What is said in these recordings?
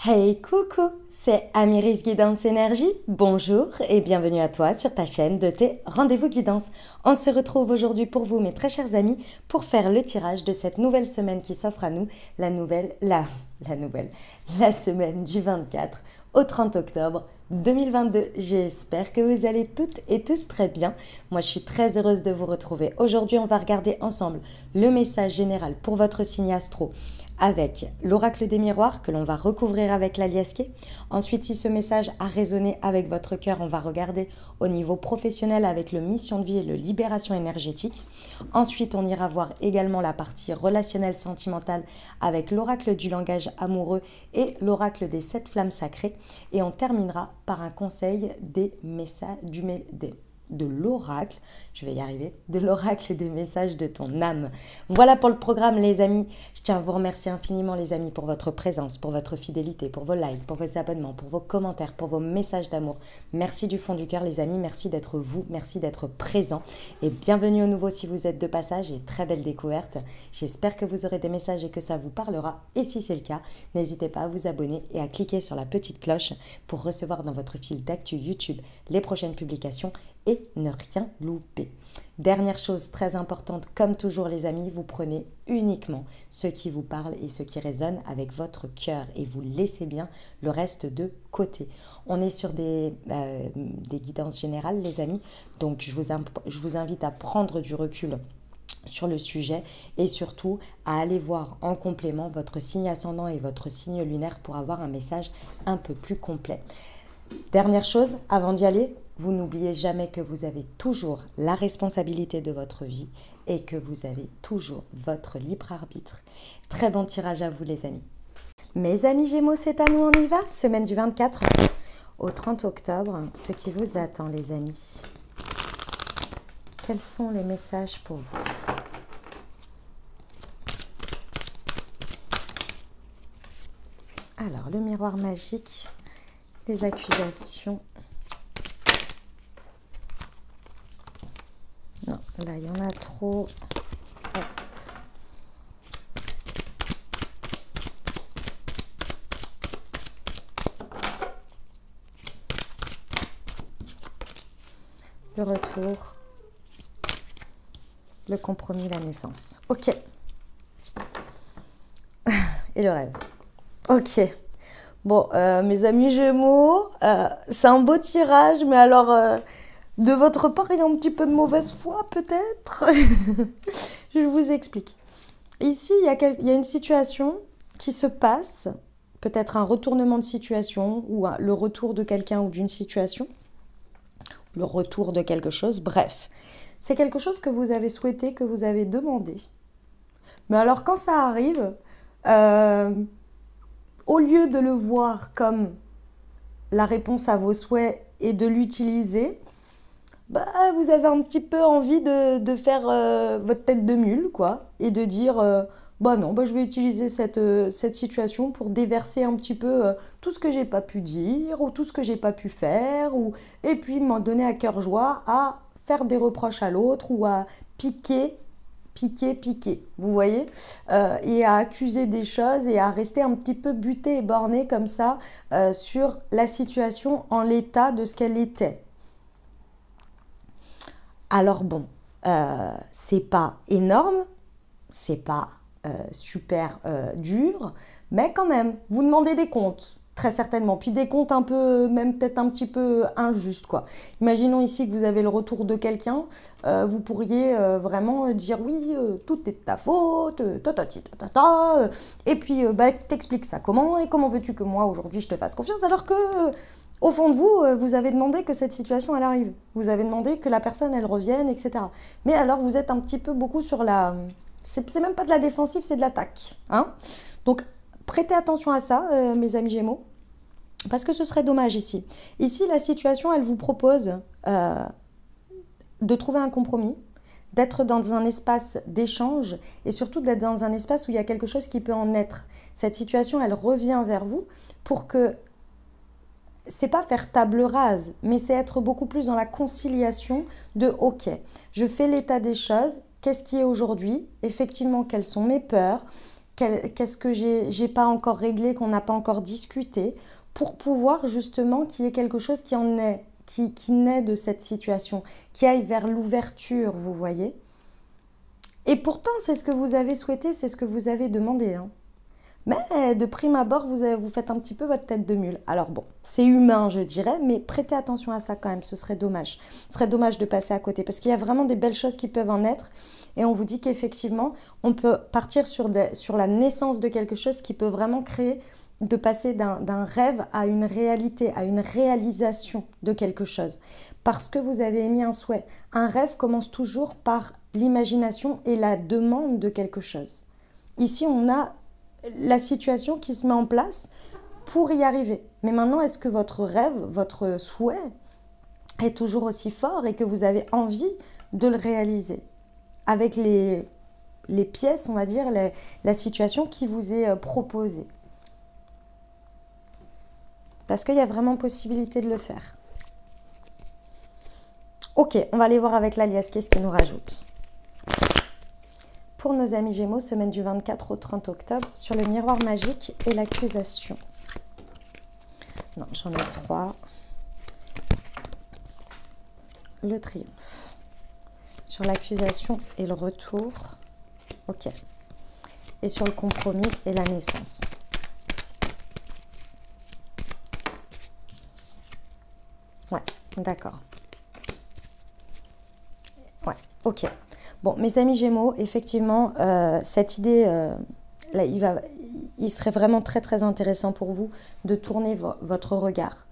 Hey coucou, c'est Amiris Guidance Énergie. Bonjour et bienvenue à toi sur ta chaîne de tes rendez-vous guidance. On se retrouve aujourd'hui pour vous, mes très chers amis, pour faire le tirage de cette nouvelle semaine qui s'offre à nous, la semaine du 24 au 30 octobre 2022. J'espère que vous allez toutes et tous très bien. Moi, je suis très heureuse de vous retrouver. Aujourd'hui, on va regarder ensemble le message général pour votre signe astro avec l'oracle des miroirs que l'on va recouvrir avec l'aliasqué. Ensuite, si ce message a résonné avec votre cœur, on va regarder au niveau professionnel avec le mission de vie et le libération énergétique. Ensuite, on ira voir également la partie relationnelle sentimentale avec l'oracle du langage amoureux et l'oracle des 7 flammes sacrées. Et on terminera par un conseil des messages de l'oracle, je vais y arriver, de l'oracle des messages de ton âme. Voilà pour le programme, les amis. Je tiens à vous remercier infiniment, les amis, pour votre présence, pour votre fidélité, pour vos likes, pour vos abonnements, pour vos commentaires, pour vos messages d'amour. Merci du fond du cœur, les amis. Merci d'être vous, merci d'être présents. Et bienvenue au nouveau si vous êtes de passage et très belle découverte. J'espère que vous aurez des messages et que ça vous parlera. Et si c'est le cas, n'hésitez pas à vous abonner et à cliquer sur la petite cloche pour recevoir dans votre fil d'actu YouTube les prochaines publications et ne rien louper. Dernière chose très importante, comme toujours les amis, vous prenez uniquement ce qui vous parle et ce qui résonne avec votre cœur et vous laissez bien le reste de côté. On est sur des guidances générales les amis, donc je vous invite à prendre du recul sur le sujet et surtout à aller voir en complément votre signe ascendant et votre signe lunaire pour avoir un message un peu plus complet. Dernière chose, avant d'y aller, vous n'oubliez jamais que vous avez toujours la responsabilité de votre vie et que vous avez toujours votre libre arbitre. Très bon tirage à vous les amis. Mes amis Gémeaux, c'est à nous, on y va. Semaine du 24 au 30 octobre, ce qui vous attend les amis. Quels sont les messages pour vous ? Alors, le miroir magique, les accusations. Non, là, il y en a trop. Hop. Le retour. Le compromis, la naissance. Ok. Et le rêve. Ok. Bon, mes amis Gémeaux, c'est un beau tirage, mais alors... de votre part, il y a un petit peu de mauvaise foi, peut-être. Je vous explique. Ici, il y a une situation qui se passe, peut-être un retournement de situation, ou le retour de quelqu'un ou d'une situation, le retour de quelque chose, bref. C'est quelque chose que vous avez souhaité, que vous avez demandé. Mais alors, quand ça arrive, au lieu de le voir comme la réponse à vos souhaits et de l'utiliser, vous avez un petit peu envie de faire votre tête de mule, quoi, et de dire, non, je vais utiliser cette situation pour déverser un petit peu tout ce que j'ai pas pu dire, ou tout ce que j'ai pas pu faire, et puis m'en donner à cœur joie à faire des reproches à l'autre, ou à piquer, vous voyez, et à accuser des choses, et à rester un petit peu buté et borné comme ça, sur la situation en l'état de ce qu'elle était. Alors bon, c'est pas énorme, c'est pas super dur, mais quand même, vous demandez des comptes, très certainement. Puis des comptes un peu, même peut-être un petit peu injustes, quoi. Imaginons ici que vous avez le retour de quelqu'un, vous pourriez vraiment dire oui, tout est de ta faute, et puis t'expliques ça comment, et comment veux-tu que moi aujourd'hui je te fasse confiance alors que... au fond de vous, vous avez demandé que cette situation, elle arrive. Vous avez demandé que la personne, elle revienne, etc. Mais alors, vous êtes un petit peu beaucoup sur la... C'est même pas de la défensive, c'est de l'attaque. Hein, donc, prêtez attention à ça, mes amis Gémeaux, parce que ce serait dommage ici. Ici, la situation, elle vous propose de trouver un compromis, d'être dans un espace d'échange et surtout d'être dans un espace où il y a quelque chose qui peut en naître. Cette situation, elle revient vers vous pour que... c'est pas faire table rase, mais c'est être beaucoup plus dans la conciliation de « ok, je fais l'état des choses, qu'est-ce qui est aujourd'hui, effectivement, quelles sont mes peurs, qu'est-ce que j'ai pas encore réglé, qu'on n'a pas encore discuté, pour pouvoir justement qu'il y ait quelque chose qui en est, qui naît de cette situation, qui aille vers l'ouverture, vous voyez. Et pourtant, c'est ce que vous avez souhaité, c'est ce que vous avez demandé, hein. Mais de prime abord, vous faites un petit peu votre tête de mule. Alors bon, c'est humain, je dirais, mais prêtez attention à ça quand même, ce serait dommage. Ce serait dommage de passer à côté, parce qu'il y a vraiment des belles choses qui peuvent en être. Et on vous dit qu'effectivement, on peut partir sur la naissance de quelque chose qui peut vraiment créer, de passer d'un rêve à une réalité, à une réalisation de quelque chose. Parce que vous avez émis un souhait. Un rêve commence toujours par l'imagination et la demande de quelque chose. Ici, on a la situation qui se met en place pour y arriver. Mais maintenant, est-ce que votre rêve, votre souhait est toujours aussi fort et que vous avez envie de le réaliser avec les pièces, on va dire, la situation qui vous est proposée? Parce qu'il y a vraiment possibilité de le faire. Ok, on va aller voir avec l'alias, qu'est-ce qu'il nous rajoute. Pour nos amis Gémeaux, semaine du 24 au 30 octobre, sur le miroir magique et l'accusation. Non, j'en ai 3. Le triomphe. Sur l'accusation et le retour. Ok. Et sur le compromis et la naissance. Ouais, d'accord. Ouais, ok. Bon, mes amis Gémeaux, effectivement, cette idée, là, il serait vraiment très très intéressant pour vous de tourner votre regard.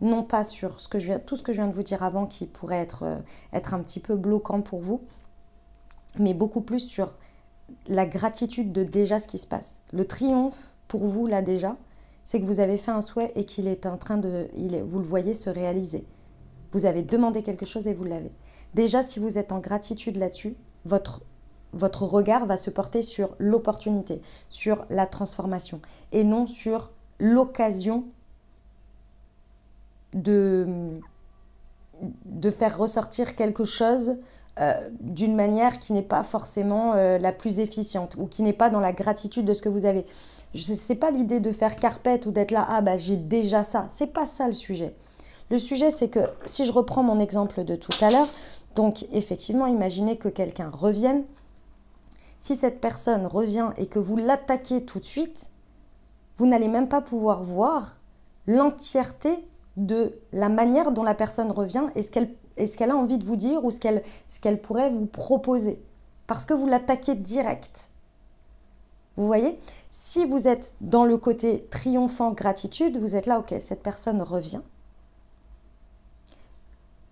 Non pas sur tout ce que je viens de vous dire avant qui pourrait être un petit peu bloquant pour vous, mais beaucoup plus sur la gratitude de déjà ce qui se passe. Le triomphe pour vous, là déjà, c'est que vous avez fait un souhait et qu'il est en train vous le voyez se réaliser. Vous avez demandé quelque chose et vous l'avez. Déjà, si vous êtes en gratitude là-dessus, votre regard va se porter sur l'opportunité, sur la transformation, et non sur l'occasion de faire ressortir quelque chose d'une manière qui n'est pas forcément la plus efficiente, ou qui n'est pas dans la gratitude de ce que vous avez. C'est pas l'idée de faire carpette ou d'être là, ah bah j'ai déjà ça. C'est pas ça le sujet. Le sujet, c'est que, si je reprends mon exemple de tout à l'heure, donc effectivement, imaginez que quelqu'un revienne. Si cette personne revient et que vous l'attaquez tout de suite, vous n'allez même pas pouvoir voir l'entièreté de la manière dont la personne revient et ce qu'elle a envie de vous dire ou ce qu'elle pourrait vous proposer. Parce que vous l'attaquez direct. Vous voyez? Si vous êtes dans le côté triomphant gratitude, vous êtes là, ok, cette personne revient.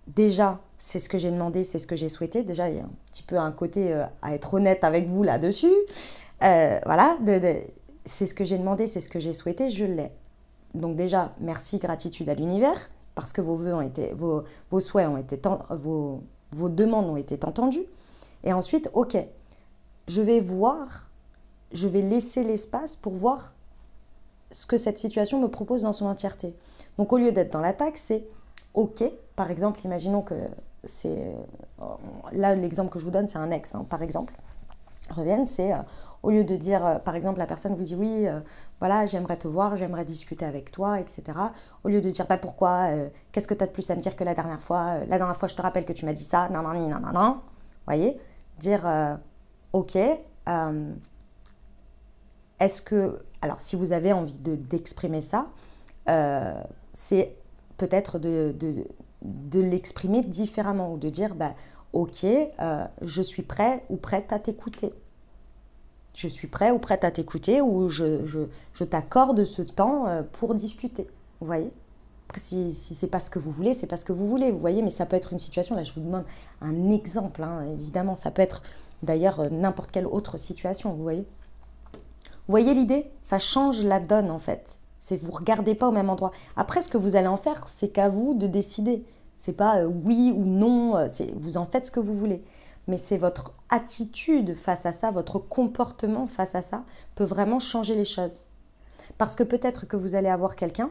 Déjà, c'est ce que j'ai demandé, c'est ce que j'ai souhaité. Déjà, il y a un petit peu un côté à être honnête avec vous là-dessus. Voilà, c'est ce que j'ai demandé, c'est ce que j'ai souhaité, je l'ai. Donc déjà, merci, gratitude à l'univers, parce que vos souhaits ont été, vos demandes ont été entendues. Et ensuite, ok, je vais laisser l'espace pour voir ce que cette situation me propose dans son entièreté. Donc au lieu d'être dans l'attaque, c'est ok, par exemple, imaginons que c'est... là, l'exemple que je vous donne, c'est un ex, hein, par exemple. Reviennent, c'est... au lieu de dire, par exemple, la personne vous dit oui, voilà, j'aimerais te voir, j'aimerais discuter avec toi, etc. Au lieu de dire, bah, pourquoi, qu'est-ce que tu as de plus à me dire que la dernière fois? La dernière fois, je te rappelle que tu m'as dit ça, non, non, non, non, non. Vous voyez? Dire, ok, est-ce que... Alors, si vous avez envie d'exprimer ça, c'est peut-être de l'exprimer différemment ou de dire, bah, ok, je suis prêt ou prête à t'écouter. Je suis prêt ou prête à t'écouter ou je t'accorde ce temps pour discuter. Vous voyez? Après, si c'est pas ce que vous voulez, c'est pas ce que vous voulez. Vous voyez? Mais ça peut être une situation, là je vous demande un exemple, hein, évidemment. Ça peut être d'ailleurs n'importe quelle autre situation, vous voyez? Vous voyez l'idée? Ça change la donne en fait. C'est vous ne regardez pas au même endroit. Après, ce que vous allez en faire, c'est qu'à vous de décider. C'est pas oui ou non, vous en faites ce que vous voulez. Mais c'est votre attitude face à ça, votre comportement face à ça peut vraiment changer les choses. Parce que peut-être que vous allez avoir quelqu'un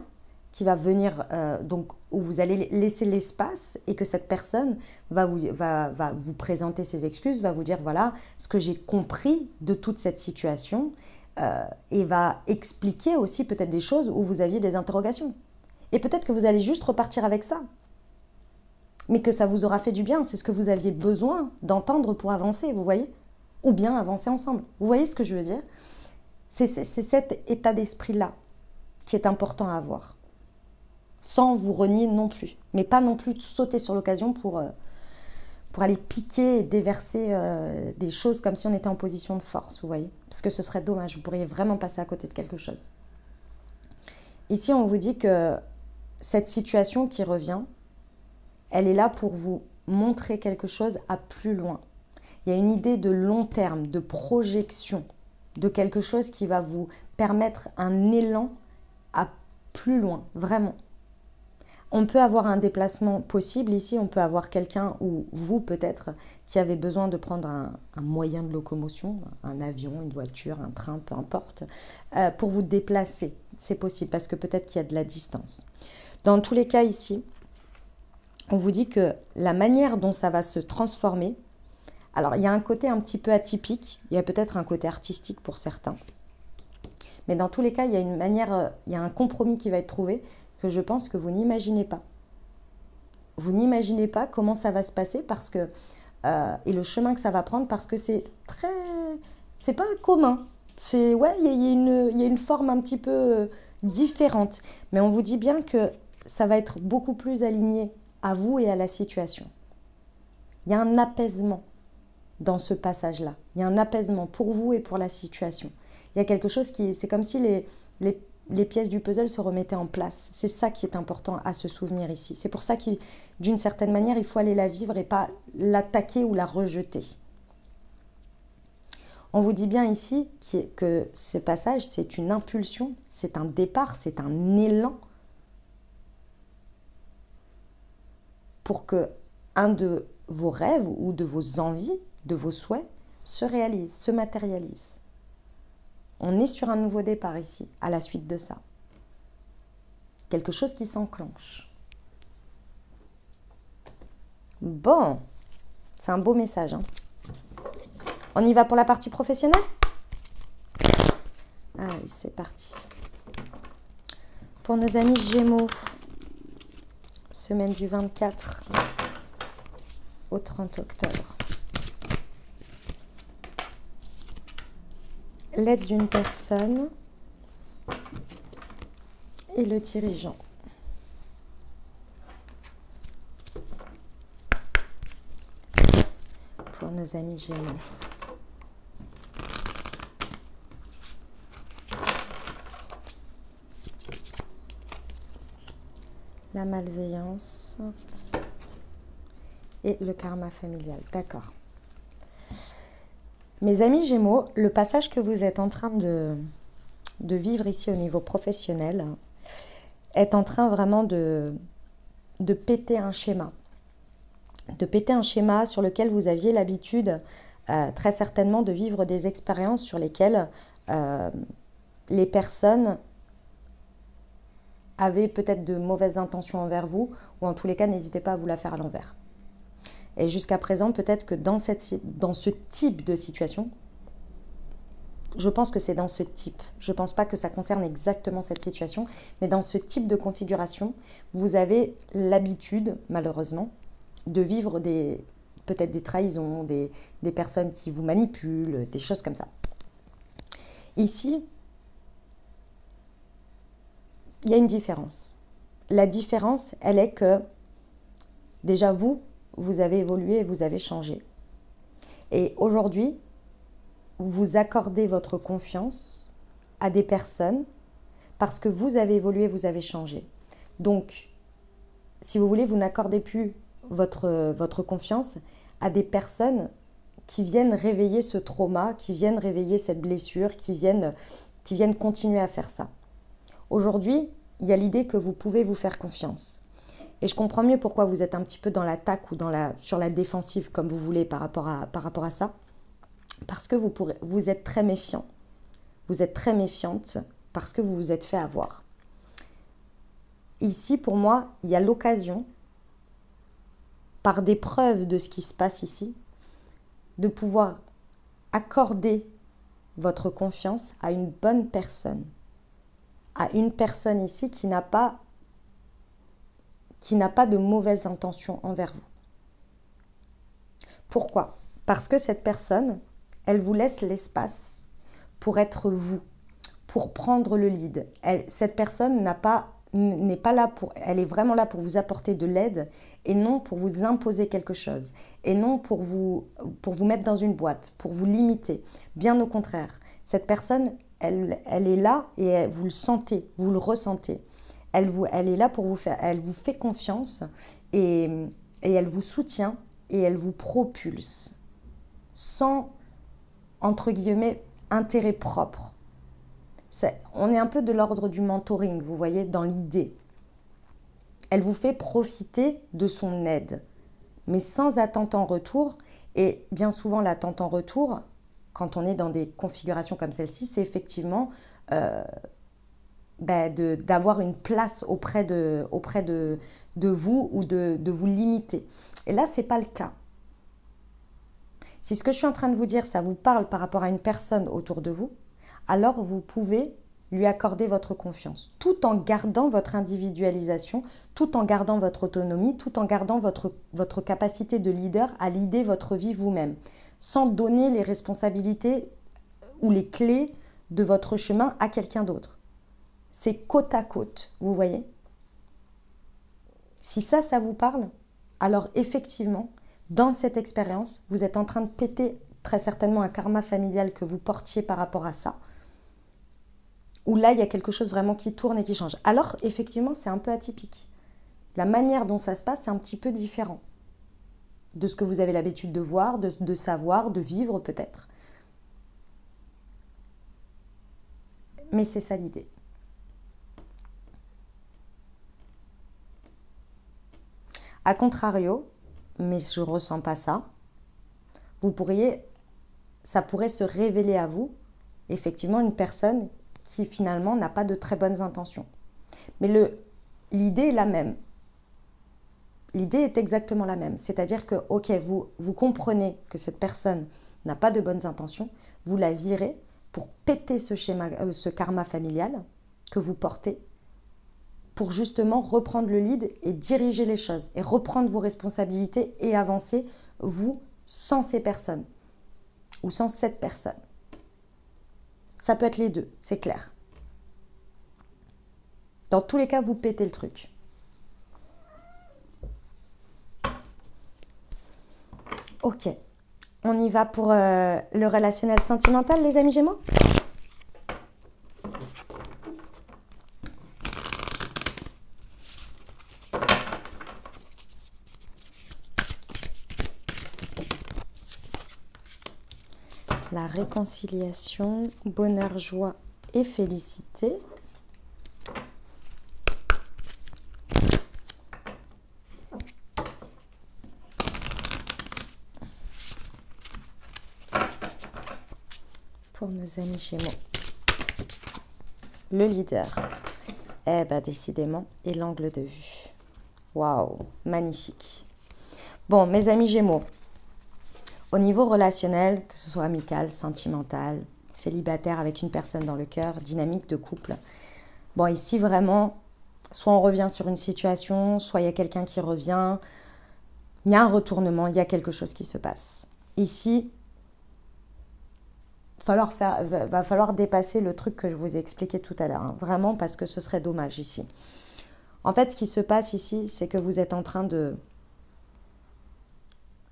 qui va venir, donc où vous allez laisser l'espace et que cette personne va vous présenter ses excuses, va vous dire voilà ce que j'ai compris de toute cette situation et va expliquer aussi peut-être des choses où vous aviez des interrogations. Et peut-être que vous allez juste repartir avec ça, mais que ça vous aura fait du bien, c'est ce que vous aviez besoin d'entendre pour avancer, vous voyez? Ou bien avancer ensemble. Vous voyez ce que je veux dire? C'est cet état d'esprit-là qui est important à avoir. Sans vous renier non plus. Mais pas non plus sauter sur l'occasion pour aller piquer et déverser des choses comme si on était en position de force, vous voyez. Parce que ce serait dommage, vous pourriez vraiment passer à côté de quelque chose. Ici, on vous dit que cette situation qui revient, elle est là pour vous montrer quelque chose à plus loin. Il y a une idée de long terme, de projection, de quelque chose qui va vous permettre un élan à plus loin, vraiment. On peut avoir un déplacement possible ici, on peut avoir quelqu'un ou vous peut-être qui avez besoin de prendre un moyen de locomotion, un avion, une voiture, un train, peu importe, pour vous déplacer. C'est possible parce que peut-être qu'il y a de la distance. Dans tous les cas ici, on vous dit que la manière dont ça va se transformer, alors il y a un côté un petit peu atypique, il y a peut-être un côté artistique pour certains, mais dans tous les cas, il y a une manière, il y a un compromis qui va être trouvé que je pense que vous n'imaginez pas. Vous n'imaginez pas comment ça va se passer parce que et le chemin que ça va prendre parce que c'est pas commun. C'est ouais, il y a une forme un petit peu différente, mais on vous dit bien que ça va être beaucoup plus aligné à vous et à la situation. Il y a un apaisement dans ce passage-là. Il y a un apaisement pour vous et pour la situation. Il y a quelque chose c'est comme si les pièces du puzzle se remettaient en place. C'est ça qui est important à se souvenir ici. C'est pour ça que, d'une certaine manière, il faut aller la vivre et pas l'attaquer ou la rejeter. On vous dit bien ici que ce passage, c'est une impulsion, c'est un départ, c'est un élan pour que un de vos rêves ou de vos envies, de vos souhaits, se réalise, se matérialise. On est sur un nouveau départ ici, à la suite de ça. Quelque chose qui s'enclenche. Bon, c'est un beau message. Hein. On y va pour la partie professionnelle? Allez, c'est parti. Pour nos amis Gémeaux, semaine du 24 au 30 octobre. L'aide d'une personne et le dirigeant. Pour nos amis Gémeaux. La malveillance et le karma familial. D'accord. Mes amis Gémeaux, le passage que vous êtes en train de vivre ici au niveau professionnel est en train vraiment de péter un schéma. De péter un schéma sur lequel vous aviez l'habitude très certainement de vivre des expériences sur lesquelles les personnes avaient peut-être de mauvaises intentions envers vous, ou en tous les cas, n'hésitez pas à vous la faire à l'envers. Et jusqu'à présent, peut-être que dans ce type de situation, je pense que c'est dans ce type, je ne pense pas que ça concerne exactement cette situation, mais dans ce type de configuration, vous avez l'habitude, malheureusement, de vivre peut-être des trahisons, des personnes qui vous manipulent, des choses comme ça. Ici, il y a une différence. La différence, elle est que déjà vous avez évolué, vous avez changé. Et aujourd'hui, vous accordez votre confiance à des personnes parce que vous avez évolué, vous avez changé. Donc, si vous voulez, vous n'accordez plus votre confiance à des personnes qui viennent réveiller ce trauma, qui viennent réveiller cette blessure, qui viennent continuer à faire ça. Aujourd'hui, il y a l'idée que vous pouvez vous faire confiance. Et je comprends mieux pourquoi vous êtes un petit peu dans l'attaque ou sur la défensive, comme vous voulez, par rapport à ça. Parce que vous êtes très méfiant. Vous êtes très méfiante parce que vous vous êtes fait avoir. ici, pour moi, il y a l'occasion, par des preuves de ce qui se passe ici, de pouvoir accorder votre confiance à une bonne personne. À une personne ici qui n'a pas de mauvaises intentions envers vous. Pourquoi? Parce que cette personne, elle vous laisse l'espace pour être vous, pour prendre le lead. Cette personne n'est pas là elle est vraiment là pour vous apporter de l'aide et non pour vous imposer quelque chose et non pour vous mettre dans une boîte, pour vous limiter. Bien au contraire, cette personne, elle est là et vous le sentez, vous le ressentez. Elle est là pour vous faire, elle vous fait confiance et elle vous soutient et elle vous propulse sans, entre guillemets, intérêt propre. On est un peu de l'ordre du mentoring, vous voyez, dans l'idée. Elle vous fait profiter de son aide, mais sans attente en retour. Et bien souvent, l'attente en retour, quand on est dans des configurations comme celle-ci, c'est effectivement d'avoir une place auprès de vous ou de vous limiter. Et là, ce n'est pas le cas. Si ce que je suis en train de vous dire, ça vous parle par rapport à une personne autour de vous, alors vous pouvez lui accorder votre confiance, tout en gardant votre individualisation, tout en gardant votre autonomie, tout en gardant votre capacité de leader à leader votre vie vous-même, sans donner les responsabilités ou les clés de votre chemin à quelqu'un d'autre. C'est côte à côte, vous voyez? Si ça vous parle, alors effectivement, dans cette expérience, vous êtes en train de péter très certainement un karma familial que vous portiez par rapport à ça, où là, il y a quelque chose vraiment qui tourne et qui change. Alors, effectivement, c'est un peu atypique. La manière dont ça se passe, c'est un petit peu différent de ce que vous avez l'habitude de voir, de savoir, de vivre peut-être. Mais c'est ça l'idée. A contrario, mais je ne ressens pas ça, ça pourrait se révéler à vous, effectivement, une personne qui finalement n'a pas de très bonnes intentions. Mais l'idée est la même. L'idée est exactement la même. C'est-à-dire que, ok, vous comprenez que cette personne n'a pas de bonnes intentions, vous la virez pour péter ce karma familial que vous portez, pour justement reprendre le lead et diriger les choses, et reprendre vos responsabilités et avancer, vous, sans ces personnes, ou sans cette personne. Ça peut être les deux, c'est clair. Dans tous les cas, vous pétez le truc. Ok, on y va pour le relationnel sentimental, les amis Gémeaux ? La réconciliation, bonheur, joie et félicité. Pour nos amis Gémeaux. Le leader. Eh bien, décidément, et l'angle de vue. Waouh, magnifique. Bon, mes amis Gémeaux. Au niveau relationnel, que ce soit amical, sentimental, célibataire avec une personne dans le cœur, dynamique de couple. Bon, ici vraiment, soit on revient sur une situation, soit il y a quelqu'un qui revient. Il y a un retournement, il y a quelque chose qui se passe. Ici, va falloir dépasser le truc que je vous ai expliqué tout à l'heure. Hein, vraiment, parce que ce serait dommage ici. En fait, ce qui se passe ici, c'est que vous êtes en train de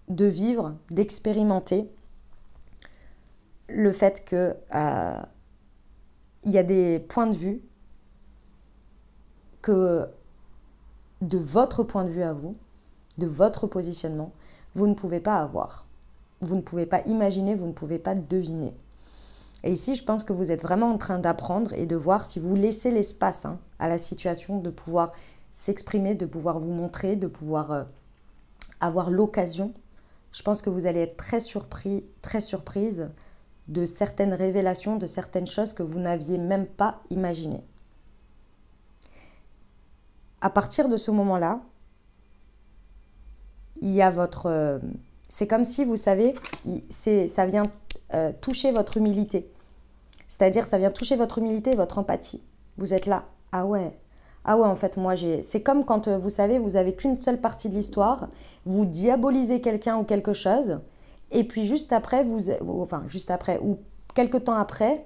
vivre, d'expérimenter le fait que il y a des points de vue que de votre point de vue à vous, de votre positionnement, vous ne pouvez pas avoir. Vous ne pouvez pas imaginer, vous ne pouvez pas deviner. Et ici, je pense que vous êtes vraiment en train d'apprendre et de voir si vous laissez l'espace à la situation de pouvoir s'exprimer, de pouvoir vous montrer, de pouvoir avoir l'occasion. Je pense que vous allez être très surpris, très surprise de certaines révélations, de certaines choses que vous n'aviez même pas imaginées. à partir de ce moment-là, il y a c'est comme si, vous savez, ça vient toucher votre humilité. C'est-à-dire, ça vient toucher votre humilité et votre empathie. Vous êtes là, ah ouais, en fait, moi, c'est comme quand, vous savez, vous avez qu'une seule partie de l'histoire, vous diabolisez quelqu'un ou quelque chose, et puis juste après, ou quelques temps après,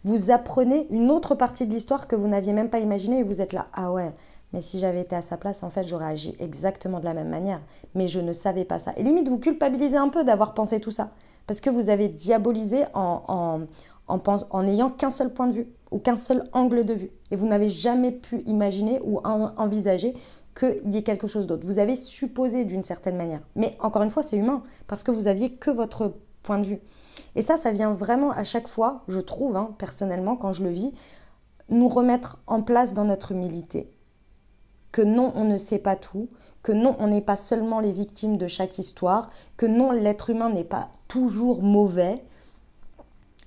vous apprenez une autre partie de l'histoire que vous n'aviez même pas imaginée, et vous êtes là, ah ouais, mais si j'avais été à sa place, en fait, j'aurais agi exactement de la même manière, mais je ne savais pas ça. Et limite, vous culpabilisez un peu d'avoir pensé tout ça, parce que vous avez diabolisé en n'ayant qu'un seul point de vue ou qu'un seul angle de vue. Et vous n'avez jamais pu imaginer ou envisager qu'il y ait quelque chose d'autre. Vous avez supposé d'une certaine manière. Mais encore une fois, c'est humain, parce que vous aviez que votre point de vue. Et ça vient vraiment à chaque fois, je trouve, personnellement, quand je le vis, nous remettre en place dans notre humilité. Que non, on ne sait pas tout, que non, on n'est pas seulement les victimes de chaque histoire, que non, l'être humain n'est pas toujours mauvais,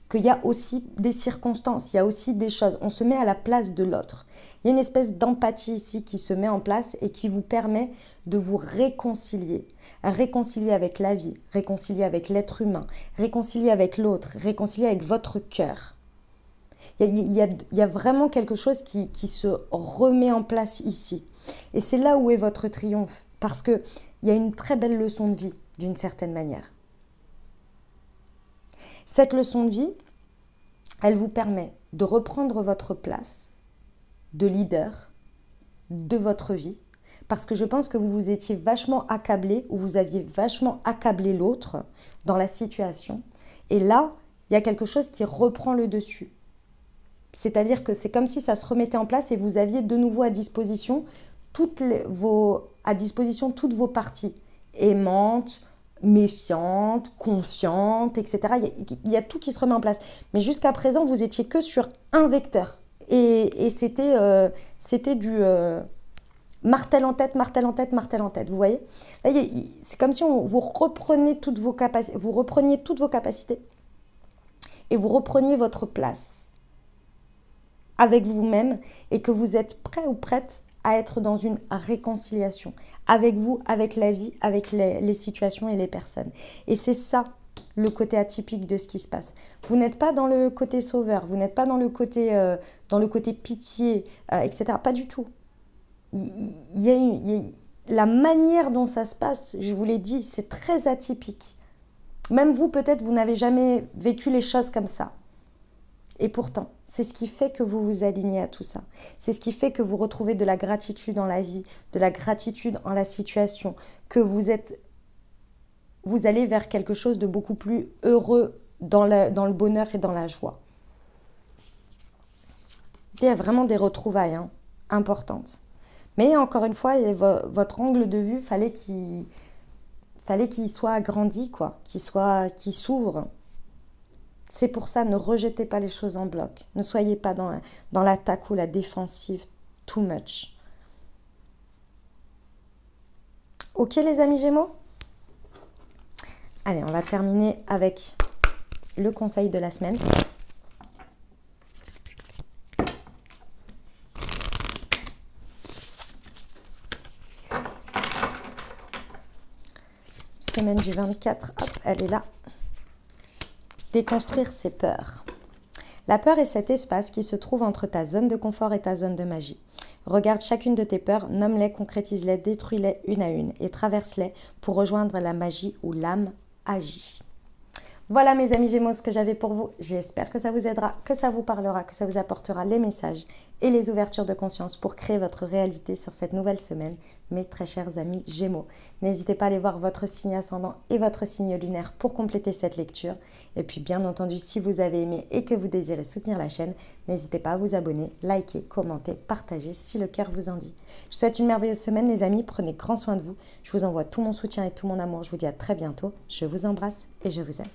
qu'il y a aussi des circonstances, il y a aussi des choses. On se met à la place de l'autre. Il y a une espèce d'empathie ici qui se met en place et qui vous permet de vous réconcilier. Réconcilier avec la vie, réconcilier avec l'être humain, réconcilier avec l'autre, réconcilier avec votre cœur. Il y a vraiment quelque chose qui se remet en place ici. Et c'est là où est votre triomphe. Parce qu'il y a une très belle leçon de vie, d'une certaine manière. Cette leçon de vie, elle vous permet de reprendre votre place de leader de votre vie. Parce que je pense que vous vous étiez vachement accablé ou vous aviez vachement accablé l'autre dans la situation. Et là, il y a quelque chose qui reprend le dessus. C'est-à-dire que c'est comme si ça se remettait en place et vous aviez de nouveau à disposition toutes vos parties aimantes, méfiantes, confiantes, etc. Il y a tout qui se remet en place. Mais jusqu'à présent, vous étiez que sur un vecteur. Et c'était du martel en tête, martel en tête, martel en tête. Vous voyez? Là, c'est comme si vous repreniez toutes vos capacités et vous repreniez votre place avec vous-même et que vous êtes prêt ou prête à être dans une réconciliation avec vous, avec la vie, avec les situations et les personnes. Et c'est ça le côté atypique de ce qui se passe. Vous n'êtes pas dans le côté sauveur, vous n'êtes pas dans le côté pitié, etc. Pas du tout. La manière dont ça se passe, je vous l'ai dit, c'est très atypique. Même vous, peut-être, vous n'avez jamais vécu les choses comme ça. Et pourtant, c'est ce qui fait que vous vous alignez à tout ça. C'est ce qui fait que vous retrouvez de la gratitude en la vie, de la gratitude en la situation, que vous allez vers quelque chose de beaucoup plus heureux dans le bonheur et dans la joie. Il y a vraiment des retrouvailles importantes. Mais encore une fois, votre angle de vue, fallait qu'il soit agrandi, quoi, qu'il s'ouvre. C'est pour ça, ne rejetez pas les choses en bloc. Ne soyez pas dans l'attaque ou la défensive too much. Ok les amis Gémeaux? Allez, on va terminer avec le conseil de la semaine. Semaine du 24, hop, elle est là. Déconstruire ses peurs. La peur est cet espace qui se trouve entre ta zone de confort et ta zone de magie. Regarde chacune de tes peurs, nomme-les, concrétise-les, détruis-les une à une et traverse-les pour rejoindre la magie où l'âme agit. Voilà mes amis Gémeaux, ce que j'avais pour vous. J'espère que ça vous aidera, que ça vous parlera, que ça vous apportera les messages et les ouvertures de conscience pour créer votre réalité sur cette nouvelle semaine, mes très chers amis Gémeaux. N'hésitez pas à aller voir votre signe ascendant et votre signe lunaire pour compléter cette lecture. Et puis bien entendu, si vous avez aimé et que vous désirez soutenir la chaîne, n'hésitez pas à vous abonner, liker, commenter, partager si le cœur vous en dit. Je vous souhaite une merveilleuse semaine les amis, prenez grand soin de vous. Je vous envoie tout mon soutien et tout mon amour. Je vous dis à très bientôt. Je vous embrasse et je vous aime.